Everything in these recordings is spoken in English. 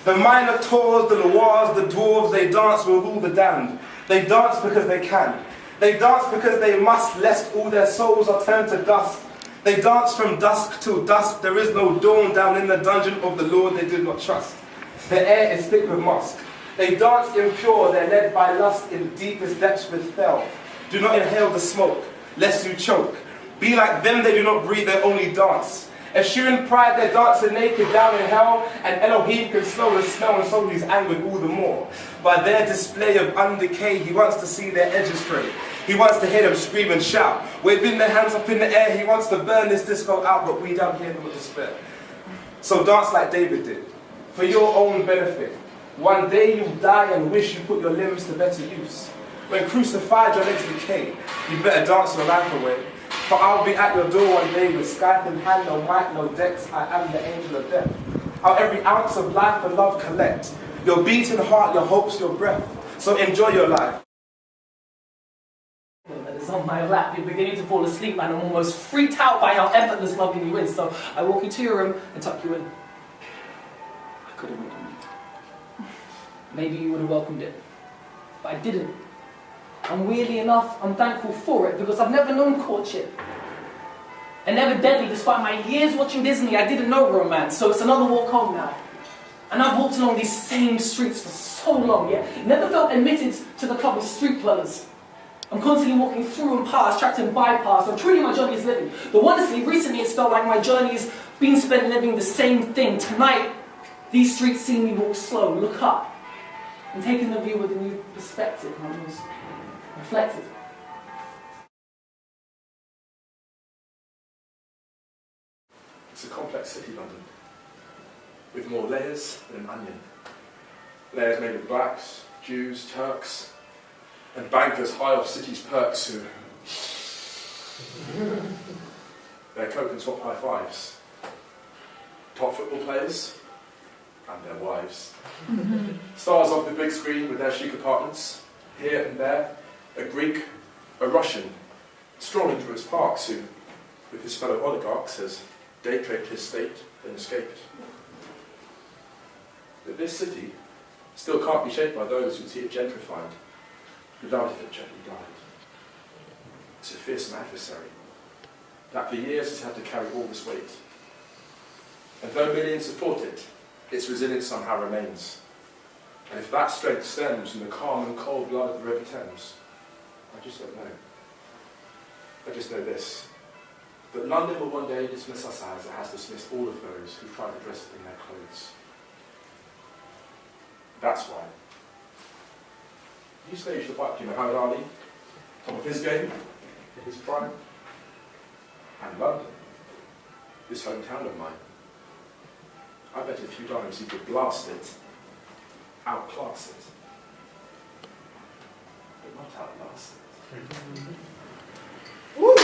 The Minotaurs, the Loirs, the Dwarves, they dance with all the damned. They dance because they can. They dance because they must, lest all their souls are turned to dust. They dance from dusk till dusk. There is no dawn down in the dungeon of the Lord they did not trust. The air is thick with musk. They dance impure, they're led by lust in deepest depths with fel. Do not inhale the smoke, lest you choke. Be like them, they do not breathe, they only dance. Eschewing pride, they dance naked down in hell, and Elohim can smell the smell, and so he's angered all the more. By their display of undecay, he wants to see their edges straight. He wants to hear them scream and shout. Waving their hands up in the air, he wants to burn this disco out, but we down here don't despair. So dance like David did, for your own benefit. One day you'll die and wish you put your limbs to better use. When crucified your legs decay, you better dance your life away. For I'll be at your door one day with scythe in hand, no might, no decks, I am the angel of death. I'll every ounce of life and love collect, your beating heart, your hopes, your breath. So enjoy your life. It's on my lap, you're beginning to fall asleep, and I'm almost freaked out by how effortless loving you is. So I walk into your room and tuck you in. I could have welcomed you. Maybe you would have welcomed it, but I didn't. And weirdly enough, I'm thankful for it, because I've never known courtship. And evidently, despite my years watching Disney, I didn't know romance, so it's another walk home now. And I've walked along these same streets for so long, yet never felt admitted to the club of street dwellers. I'm constantly walking through and past, trapped in bypass, and truly my journey is living. But honestly, recently it's felt like my journey has been spent living the same thing. Tonight, these streets see me walk slow, look up, and taking the view with a new perspective. I was reflective. It's a complex city, London, with more layers than an onion. Layers made of blacks, Jews, Turks, and bankers high off city's perks who their coke and swap high fives. Top football players and their wives. Stars off the big screen with their chic apartments. Here and there, a Greek, a Russian, strolling through its parks who, with his fellow oligarchs, has day-traded his state, then escaped. But this city still can't be shaped by those who see it gentrified, who doubt if it gently died. It's a fearsome adversary that for years has had to carry all this weight. And though millions support it, its resilience somehow remains. And if that strength stems from the calm and cold blood of the River Thames, I just don't know. I just know this, that London will one day dismiss us as it has dismissed all of those who try to dress it in their clothes. That's why. You staged the fight between Muhammad Ali, top of his game, in his prime, and London, this hometown of mine. I bet a few times you could blast it, outclass it, but not outlast it. Woo!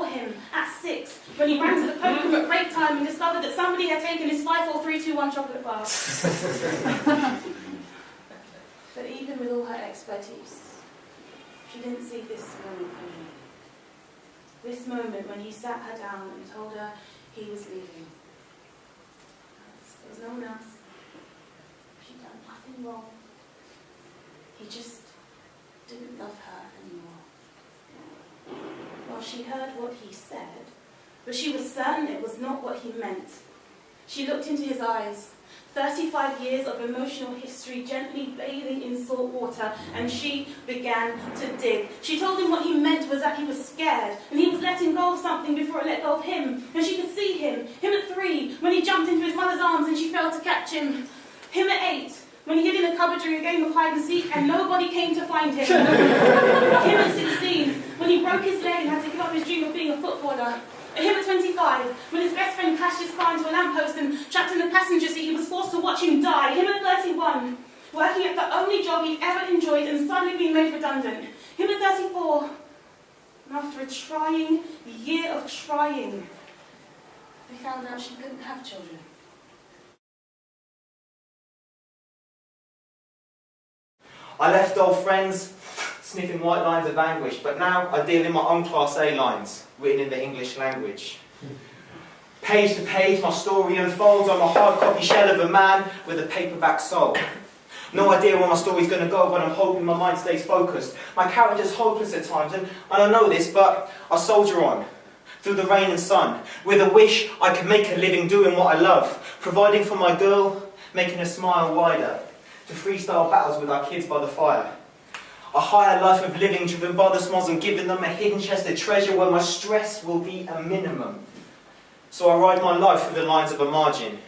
Him at 6 when he ran to the poker room at break time and discovered that somebody had taken his 5, 4, 3, 2, 1 chocolate bar. But even with all her expertise, she didn't see this moment coming. This moment when he sat her down and told her he was leaving. There was no one else. She'd done nothing wrong. He just didn't love her anymore. Well, she heard what he said, but she was certain it was not what he meant. She looked into his eyes, 35 years of emotional history gently bathing in salt water, and she began to dig. She told him what he meant was that he was scared, and he was letting go of something before it let go of him. And she could see him at 3, when he jumped into his mother's arms and she failed to catch him. Him at 8, when he hid in a cupboard during a game of hide and seek and nobody came to find him. Him at 16, when he broke his leg and had to give up his dream of being a footballer. Him at 25, when his best friend crashed his car into a lamppost and trapped in the passenger seat, he was forced to watch him die. Him at 31, working at the only job he'd ever enjoyed and suddenly being made redundant. Him at 34, and after a trying year of trying, they found out she couldn't have children. I left old friends, sniffing white lines of anguish, but now I deal in my own Class A lines, written in the English language. Page to page, my story unfolds. I'm a hard copy shell of a man with a paperback soul. No idea where my story's going to go, but I'm hoping my mind stays focused. My character's hopeless at times, and I know this, but I'll soldier on through the rain and sun, with a wish I can make a living doing what I love, providing for my girl, making her smile wider, to freestyle battles with our kids by the fire. A higher life of living driven by the smiles and giving them a hidden chest of treasure where my stress will be a minimum. So I ride my life through the lines of a margin,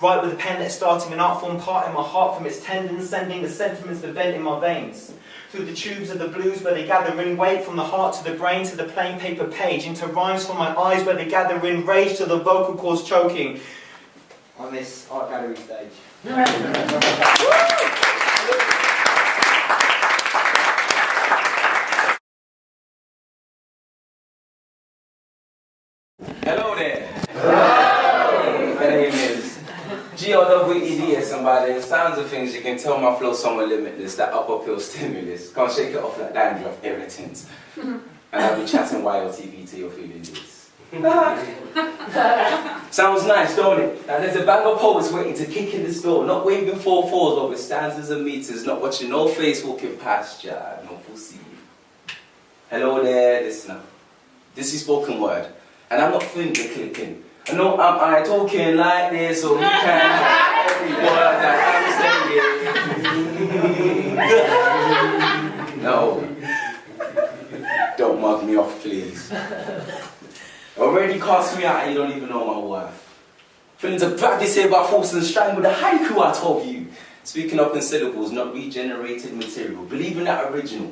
write with a pen that's starting an art form, parting my heart from its tendons, sending the sentiments to vent in my veins. Through the tubes of the blues where they gather in weight, from the heart to the brain to the plain paper page, into rhymes from my eyes where they gather in rage to the vocal cords choking on this art gallery stage. Hello there. Hello. My name is GOWEDS, and by the sounds of things you can tell my flow somewhat limitless, that upper pill stimulus. Can't shake it off like dandruff, irritant. And I'll be chatting YLTV to your feeling this. Sounds nice, don't it? Now there's a band of poets waiting to kick in this door, not waving 4/4s, but with stanzas and meters, not watching no face walking past ya, no pussy. Hello there, listener. This is spoken word. And I'm not finger clicking. I know I'm talking like this, so you can have every word that I'm saying. No. Don't mug me off, please. Already cast me out and you don't even know my worth. Feeling to practice here about force and strength with the haiku I told you. Speaking up in syllables, not regenerated material. Believing that original.